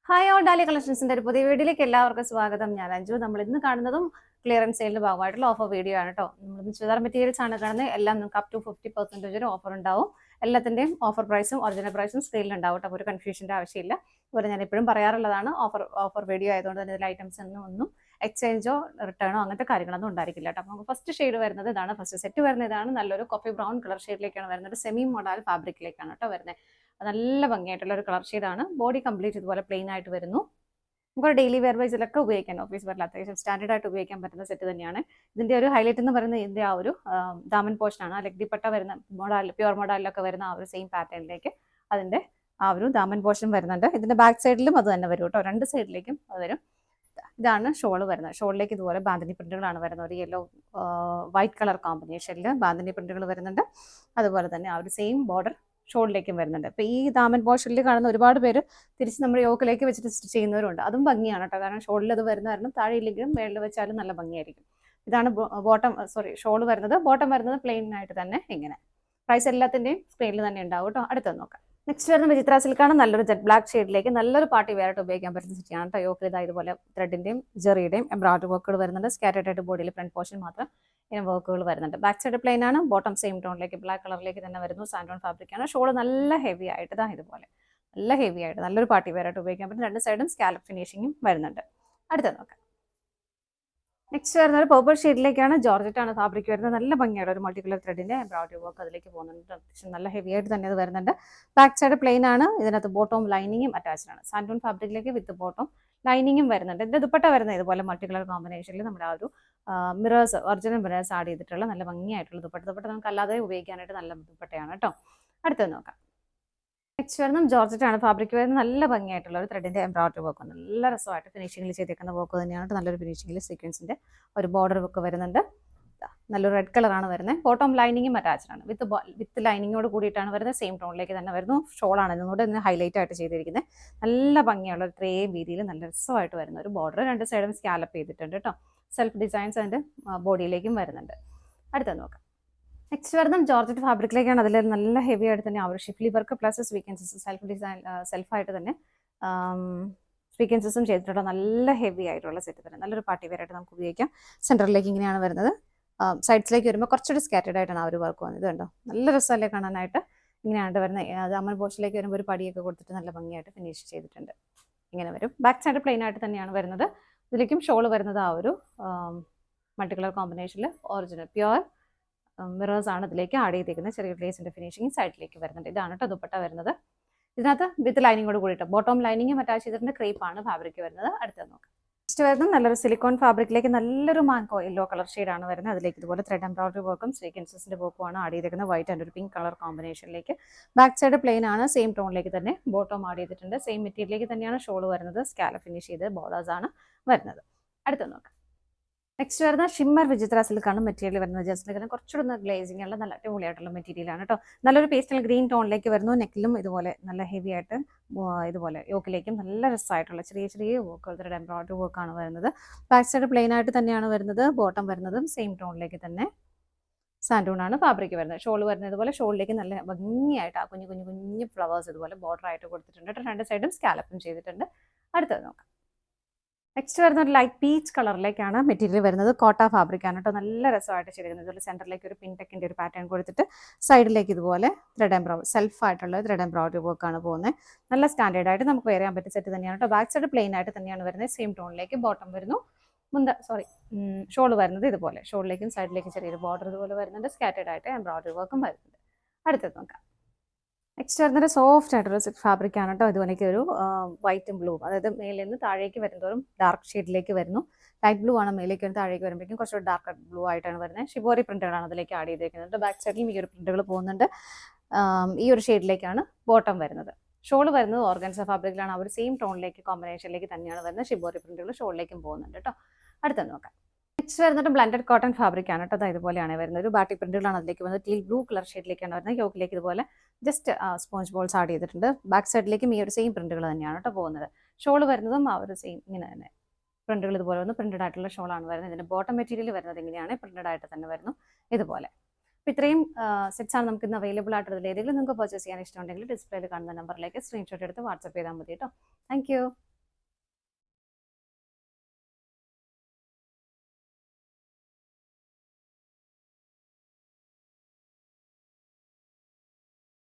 Hi all ഡാലി കളക്ഷൻസിന്റെ ഒരു പുതിയ വീഡിയോയിലേക്ക് എല്ലാവർക്കും സ്വാഗതം. ഞാൻ അഞ്ജു. നമ്മൾ ഇന്ന് കാണുന്നതും ക്ലിയറൻസ് സെയിലിന്റെ ഭാഗമായിട്ടുള്ള ഓഫർ വീഡിയോ ആണ് കേട്ടോ. നമ്മൾ ചുരിദാർ മെറ്റീരിയൽസ് ആണ് കാണുന്നത്. എല്ലാം നിങ്ങൾക്ക് അപ് ടു 50% ഓഫർ ഉണ്ടാവും. എല്ലാത്തിന്റെയും ഓഫർ പ്രൈസും ഒറിജിനൽ പ്രൈസും സ്ക്രീനിൽ ഉണ്ടാവും. അപ്പോൾ ഒരു കൺഫ്യൂഷന്റെ ആവശ്യമില്ല. അതുപോലെ ഞാൻ എപ്പോഴും പറയാറുള്ളതാണ്, ഓഫർ വീഡിയോ ആയതുകൊണ്ട് തന്നെ ഇതിൽ ഐറ്റംസ് ഒന്നും എക്സ്ചേഞ്ചോ റിട്ടേണോ അങ്ങനത്തെ കാര്യങ്ങളൊന്നും ഉണ്ടായിരിക്കില്ല കേട്ടോ. അപ്പോൾ നമുക്ക് ഫസ്റ്റ് ഷെയ്ഡ് വരുന്നത് ഇതാണ്. ഫസ്റ്റ് സെറ്റ് വരുന്നത് ഇതാണ്. നല്ലൊരു കോഫി ബ്രൗൺ കളർ ഷെയ്ഡിലേക്കാണ് വരുന്നത്. സെമി മോഡൽ ഫാബ്രിക്കിലേക്കാണ് കേട്ടോ വരുന്നത്. നല്ല ഭംഗിയായിട്ടുള്ള ഒരു കളർ ഷെയ്ഡാണ്. ബോഡി കംപ്ലീറ്റ് ഇതുപോലെ പ്ലെയിൻ ആയിട്ട് വരുന്നു. നമുക്ക് ഡെയിലി വെയർ വൈസിലൊക്കെ ഉപയോഗിക്കാൻ, ഓഫീസ് വെയറിൽ അത്യാവശ്യം സ്റ്റാൻഡേർഡ് ആയിട്ട് ഉപയോഗിക്കാൻ പറ്റുന്ന സെറ്റ് തന്നെയാണ്. ഇതിന്റെ ഒരു ഹൈലൈറ്റ് എന്ന് പറയുന്നത് ഇതിന്റെ ആ ഒരു ദാമൻ പോർഷൻ ആണ്. ലഗ്ദിപ്പട്ട വരുന്ന മോഡൽ, പ്യുവർ മോഡലിലൊക്കെ വരുന്ന ആ ഒരു സെയിം പാറ്റേണിലേക്ക് അതിന്റെ ആ ഒരു ദാമൻ പോർഷൻ വരുന്നുണ്ട്. ഇതിന്റെ ബാക്ക് സൈഡിലും അത് തന്നെ വരും കേട്ടോ. രണ്ട് സൈഡിലേക്കും അത് വരും. ഇതാണ് ഷോള് വരുന്നത്. ഷോളിലേക്ക് ഇതുപോലെ ബാന്തിനി പ്രിന്റുകളാണ് വരുന്നത്. ഒരു യെല്ലോ വൈറ്റ് കളർ കോമ്പിനേഷനിൽ ബാന്തിനി പ്രിന്റുകൾ വരുന്നുണ്ട്. അതുപോലെ തന്നെ ആ ഒരു സെയിം ബോർഡർ ഷോളിലേക്കും വരുന്നുണ്ട്. അപ്പോൾ ഈ ദാമൻ പോർഷനിൽ കാണുന്ന ഒരുപാട് പേര് തിരിച്ച് നമ്മുടെ യോക്കിലേക്ക് വെച്ചിട്ട് സ്റ്റിച്ച് ചെയ്യുന്നവരുണ്ട്. അതും ഭംഗിയാണ് കേട്ടോ. കാരണം ഷോളിൽ അത് വരുന്ന കാരണം താഴെ ഇല്ലെങ്കിലും മേളിൽ വെച്ചാലും നല്ല ഭംഗിയായിരിക്കും. ഇതാണ് ഷോൾ വരുന്നത്. ബോട്ടം വരുന്നത് പ്ലെയിൻ ആയിട്ട് തന്നെ ഇങ്ങനെ. പ്രൈസ് എല്ലാത്തിൻ്റെയും സ്ക്രീനിൽ തന്നെ ഉണ്ടാവും കേട്ടോ. അടുത്ത് നോക്കാം. നെക്സ്റ്റ് വരുന്ന വിചിത്ര സിൽക്കാണ്. നല്ലൊരു ജെറ്റ് ബ്ലാക്ക് ഷെയ്ഡിലേക്ക് നല്ലൊരു പാർട്ടി വെയർ ആയിട്ട് ഉപയോഗിക്കാൻ പറ്റുന്ന സെറ്റിയാണ് കേട്ടോ. യോക്കിൽ ഇതാ ഇതുപോലെ ത്രെഡിന്റെയും ജെറിയുടെയും എംബ്രോയിഡറി വർക്കുകൾ വരുന്നുണ്ട്. സ്കാറ്റേഡ് ആയിട്ട് ബോഡിയിൽ ഫ്രണ്ട് പോർഷൻ മാത്രം ഇങ്ങനെ വർക്കുകൾ വരുന്നുണ്ട്. ബാക്ക് സൈഡ് പ്ലെയിൻ ആണ്. ബോട്ടം സെയിം ടോണിലേക്ക് ബ്ലാക്ക് കളറിലേക്ക് തന്നെ വരുന്നു. സാൻഡോൺ ഫാബ്രിക് ആണ്. ഷോൾ നല്ല ഹെവി ആയിട്ട് ഇതാ ഇതുപോലെ നല്ല ഹെവി ആയിട്ട് നല്ലൊരു പാർട്ടി വെയർ ആയിട്ട് ഉപയോഗിക്കാൻ പറ്റും. രണ്ട് സൈഡും സ്കാലപ്പ് ഫിനിഷിങ്ങും വരുന്നുണ്ട്. അടുത്ത നോക്കാം. നെക്സ്റ്റ് വരുന്ന ഒരു പേർപ്പിൾ ഷെയ്ഡിലേക്കാണ്. ജോർജറ്റ് ആണ് ഫാബ്രിക് വരുന്നത്. നല്ല ഭംഗിയാണ്. ഒരു മൾട്ടി കളർ ത്രെഡിന്റെ എംബ്രോയിഡറി വർക്ക് അതിലേക്ക് പോകുന്നുണ്ട്. അത്യാവശ്യം നല്ല ഹെവി ആയിട്ട് തന്നെ അത് വരുന്നുണ്ട്. ബാക്ക് സൈഡ് പ്ലെയിൻ ആണ്. ഇതിനകത്ത് ബോട്ടവും ലൈനിങ്ങും അറ്റാച്ച്ഡ് ആണ്. സാൻഡൂൺ ഫാബ്രിക്കിലേക്ക് വിത്ത് ബോട്ടം ലൈനിങ്ങും വരുന്നുണ്ട്. ഇതിന്റെ ദുപ്പട്ട വരുന്നത് ഇതുപോലെ മൾട്ടി കളർ കോമ്പിനേഷനിൽ നമ്മുടെ ആ ഒരു മിറേഴ്സ്, ഒറിജിനൽ മിറേഴ്സ് ആഡ് ചെയ്തിട്ടുള്ള നല്ല ഭംഗിയായിട്ടുള്ള ദുപ്പട്ട നമുക്ക് അല്ലാതെ ഉപയോഗിക്കാനായിട്ട് നല്ല ദുപ്പട്ടയാണ് കേട്ടോ. അടുത്തത് നോക്കാം. നെക്സ്റ്റ് വരുന്നത് ജോർജറ്റ് ആണ് ഫാബ്രിക് വരുന്നത്. നല്ല ഭംഗിയായിട്ടുള്ള ഒരു ത്രെഡിന്റെ എംബ്രോയിഡറി വർക്ക്, നല്ല രസമായിട്ട് ഫിനിഷിംഗിൽ ചെയ്തേക്കുന്ന വർക്ക് തന്നെയാണ്. നല്ലൊരു ഫിനിഷിംഗിൽ സീക്വൻസിന്റെ ഒരു ബോർഡർ വർക്ക് വരുന്നുണ്ട്. നല്ലൊരു റെഡ് കളറാണ് വരുന്നത്. ബോട്ടം ലൈനിങ്ങും അറ്റാച്ച്ഡ് ആണ്. വിത്ത് ലൈനിങ്ങോട് കൂടിയിട്ടാണ് വരുന്നത്. സെയിം ടോണിലേക്ക് തന്നെ വരുന്നു. ഷോളാണ് ഇതിനോട് ഇന്ന് ഹൈലൈറ്റ് ആയിട്ട് ചെയ്തിരിക്കുന്നത്. നല്ല ഭംഗിയുള്ള ഇത്രയും രീതിയിൽ നല്ല രസമായിട്ട് വരുന്ന ഒരു ബോർഡർ. രണ്ട് സൈഡും സ്കാലപ്പ് ചെയ്തിട്ടുണ്ട് കേട്ടോ. സെൽഫ് ഡിസൈൻസ് അതിന്റെ ബോഡിയിലേക്കും വരുന്നുണ്ട്. അടുത്ത നോക്കാം. നെക്സ്റ്റ് വരുന്ന ജോർജറ്റ് ഫാബ്രിക്കിലേക്കാണ്. അതിൽ നല്ല ഹെവി ആയിട്ട് തന്നെ ആ ഒരു schiffli work plus sequences self design സെൽഫായിട്ട് തന്നെ സ്വീക്വൻസസും ചെയ്തിട്ടുള്ള നല്ല ഹെവി ആയിട്ടുള്ള സെറ്റ് തന്നെ. നല്ലൊരു പാർട്ടി വെയർ ആയിട്ട് നമുക്ക് ഉപയോഗിക്കാം. സെൻറ്ററിലേക്ക് ഇങ്ങനെയാണ് വരുന്നത്. സൈഡ്സിലേക്ക് വരുമ്പോൾ കുറച്ചുകൂടി സ്കാറ്റേഡ് ആയിട്ടാണ് ആ ഒരു വർക്ക് വന്നത്. കണ്ടോ, നല്ല രസമല്ലേ കാണാനായിട്ട്. ഇങ്ങനെയാണ് വരുന്നത്. അത് അമ്മൻ പോർഷനിലേക്ക് വരുമ്പോൾ ഒരു പടിയൊക്കെ കൊടുത്തിട്ട് നല്ല ഭംഗിയായിട്ട് ഫിനിഷ് ചെയ്തിട്ടുണ്ട്. ഇങ്ങനെ വരും. ബാക്ക് സൈഡ് പ്ലെയിൻ ആയിട്ട് തന്നെയാണ് വരുന്നത്. ഇതിലേക്കും ഷോൾ വരുന്നത് ആ ഒരു മൾട്ടി കളർ കോമ്പിനേഷനിൽ ഒറിജിനൽ പ്യുവർ മിറേഴ്സ് ആണ് ഇതിലേക്ക് ആഡ് ചെയ്തിരിക്കുന്നത്. ചെറിയ ഗ്ലേസിന്റെ ഫിനിഷിംഗ് സൈഡിലേക്ക് വരുന്നുണ്ട്. ഇതാണ് കേട്ടോ ദുപ്പട്ട വരുന്നത്. ഇതിനകത്ത് വിത്ത് ലൈനിങ്ങോട് കൂടിയിട്ട് ബോട്ടം ലൈനിങ്ങും അറ്റാച്ച് ചെയ്തിട്ടുണ്ട്. ക്രേപ്പ് ആണ് ഫാബ്രിക് വരുന്നത്. അടുത്തത് നോക്കാം. നെക്സ്റ്റ് വരുന്നത് നല്ലൊരു സിലിക്കോൺ ഫാബ്രിക്കിലേക്ക് നല്ലൊരു മാങ്കോ യെല്ലോ കളർ ഷെയ്ഡാണ് വരുന്നത്. അതിലേക്ക് ഇതുപോലെ ത്രെഡ് എംബ്രോയിഡറി വർക്കും സ്വീക്വൻസസിന്റെ വർക്കും ആണ് ആഡ് ചെയ്തിരിക്കുന്നത്. വൈറ്റ് ആൻഡ് ഒരു പിങ്ക് കളർ കോമ്പിനേഷനിലേക്ക്. ബാക്ക് സൈഡ് പ്ലെയിൻ ആണ്. സെയിം ടോണിലേക്ക് തന്നെ ബോട്ടം ആഡ് ചെയ്തിട്ടുണ്ട്. സെയിം മെറ്റീരിയലിലേക്ക് തന്നെയാണ് ഷോൾ വരുന്നത്. സ്കാലപ്പ് ഫിനിഷ് ചെയ്ത് ബോർഡേഴ്സ് ആണ് വരുന്നത്. അടുത്തത് നോക്കാം. നെക്സ്റ്റ് വരുന്ന ഷിമ്മർ വിചിത്ര സിൽക്കാണ് മെറ്റീരിയൽ വരുന്നത്. ജസ്റ്റ് കുറച്ചുകൂടെ ഗ്ലേസിംഗ് ഉള്ള നല്ല അടിപൊളിയായിട്ടുള്ള മെറ്റീരിയലാണ് കേട്ടോ. നല്ലൊരു പേസ്റ്റൽ ഗ്രീൻ ടോണിലേക്ക് വരുന്നു. നെക്കിലും ഇതുപോലെ നല്ല ഹെവി ആയിട്ട് ഇതുപോലെ യോക്കിലേക്കും നല്ല രസമായിട്ടുള്ള ചെറിയ ചെറിയ വർക്കുകളുടെ എംബ്രോയിഡറി വർക്കാണ് വരുന്നത്. ബാക്ക് സൈഡ് പ്ലെയിൻ ആയിട്ട് തന്നെയാണ് വരുന്നത്. ബോട്ടം വരുന്നതും സെയിം ടോണിലേക്ക് തന്നെ സാൻഡൂൺ ആണ് ഫാബ്രിക് വരുന്നത്. ഷോൾ വരുന്നത് ഇതുപോലെ ഷോളിലേക്ക് നല്ല ഭംഗിയായിട്ട് ആ കുഞ്ഞു കുഞ്ഞു കുഞ്ഞു ഫ്ലവേഴ്സ് ഇതുപോലെ ബോർഡർ ആയിട്ട് കൊടുത്തിട്ടുണ്ട്. രണ്ട് സൈഡും സ്കാലപ്പും ചെയ്തിട്ടുണ്ട്. അടുത്തത് നോക്കാം. നെക്സ്റ്റ് വരുന്ന ഒരു ലൈറ്റ് പീച്ച് കളറിലേക്കാണ് മെറ്റീരിയൽ വരുന്നത്. കോട്ട ഫാബ്രിക് ആണ് കേട്ടോ. നല്ല രസമായിട്ട് ചെയ്തിരിക്കുന്നത്. ഇതുപോലെ സെന്ററിലേക്ക് ഒരു പിൻടെക്കിന്റെ ഒരു പാറ്റേൺ കൊടുത്തിട്ട് സൈഡിലേക്ക് ഇതുപോലെ ത്രെഡ് എംബ്രോയിഡറി സെൽഫായിട്ടുള്ള ത്രെഡ് എംബ്രോയിഡറി വർക്കാണ് പോകുന്നത്. നല്ല സ്റ്റാൻഡേർഡ് ആയിട്ട് നമുക്ക് വെയർ ചെയ്യാൻ പറ്റിയ സെറ്റ് തന്നെയാണ് കേട്ടോ. ബാക്ക് സൈഡ് പ്ലെയിൻ ആയിട്ട് തന്നെയാണ് വരുന്നത്. സെയിം ടോണിലേക്ക് ബോട്ടം വരുന്നു. ഷോൾ വരുന്നത് ഇതുപോലെ ഷോളിലേക്കും സൈഡിലേക്കും ചെറിയൊരു ബോർഡർ ഇതുപോലെ വരുന്നുണ്ട്. സ്കാറ്റേഡ് ആയിട്ട് എംബ്രോയിഡറി വർക്കും വരുന്നുണ്ട്. അടുത്തത് നോക്കാം. നെക്സ്റ്റ് വരുന്നത് സോഫ്റ്റ് ആയിട്ടുള്ള ഫാബ്രിക് ആണ് കേട്ടോ. ഇതുപോലെയൊക്കെ ഒരു വൈറ്റും ബ്ലൂ, അതായത് മേലിൽ നിന്ന് താഴേക്ക് വരുന്നതോറും ഡാർക്ക് ഷെയ്ഡിലേക്ക് വരുന്നു. ലൈറ്റ് ബ്ലൂ ആണ് മേലേക്ക് വരുന്നത്. താഴേക്ക് വരുമ്പോഴേക്കും കുറച്ചുകൂടി ഡാർക്ക് ബ്ലൂ ആയിട്ടാണ് വരുന്നത്. ഷിബോറി പ്രിന്റുകളാണ് അതിലേക്ക് ആഡ് ചെയ്തിരിക്കുന്നത്. ബാക്ക് സൈഡിലും ഈ ഒരു പ്രിന്റുകൾ പോകുന്നുണ്ട്. ഈ ഒരു ഷെയ്ഡിലേക്കാണ് ബോട്ടം വരുന്നത്. ഷോൾ വരുന്നത് ഓർഗൻസ ഫാബ്രിക്കിലാണ്. ആ ഒരു സെയിം ടോണിലേക്ക് കോമ്പിനേഷനിലേക്ക് തന്നെയാണ് വരുന്നത്. ഷിബോറി പ്രിന്റുകൾ ഷോളിലേക്കും പോകുന്നുണ്ട് കേട്ടോ. അടുത്തത് നോക്കാം. നെക്സ്റ്റ് വരുന്നത് ബ്ലൻഡഡ് കോട്ടൺ ഫാബ്രിക് ആണ് കേട്ടോ. അത് ഇതുപോലെയാണ് വരുന്നത്. ഒരു ബാട്ടി പ്രിന്റുകളാണ് അതിലേക്ക് വരുന്നത്. ടീൽ ബ്ലൂ കളർ ഷെയ്ഡിലേക്കാണ് വരുന്നത്. യോക്കിലേക്ക് ഇതുപോലെ ജസ്റ്റ് സ്പോഞ്ച് ബോൾസ് ആഡ് ചെയ്തിട്ടുണ്ട്. ബാക്ക് സൈഡിലേക്കും ഈ ഒരു സെയിം പ്രിന്റുകൾ തന്നെയാണ് കേട്ടോ പോകുന്നത്. ഷോൾ വരുന്നതും ആ ഒരു സെയിം ഇങ്ങനെ തന്നെ പ്രിന്റുകൾ ഇതുപോലെ വന്ന് പ്രിന്റഡ് ആയിട്ടുള്ള ഷോളാണ് വരുന്നത്. ഇതിന്റെ ബോട്ടം മെറ്റീരിയൽ വരുന്നത് ഇങ്ങനെയാണ്, പ്രിന്റഡ് ആയിട്ട് തന്നെ വരുന്നു ഇതുപോലെ. അപ്പോൾ ഇത്രയും സെറ്റ്സ് ആണ് നമുക്ക് ഇന്ന് അവൈലബിൾ ആയിട്ടുള്ളത്. ഏതെങ്കിലും നിങ്ങൾക്ക് പർച്ചേസ് ചെയ്യാൻ ഇഷ്ടമുണ്ടെങ്കിൽ ഡിസ്പ്ലേയിൽ കാണുന്ന നമ്പറിലേക്ക് സ്ക്രീൻഷോട്ട് എടുത്ത് വാട്സ്ആപ്പ് ചെയ്താൽ മതി കേട്ടോ. താങ്ക്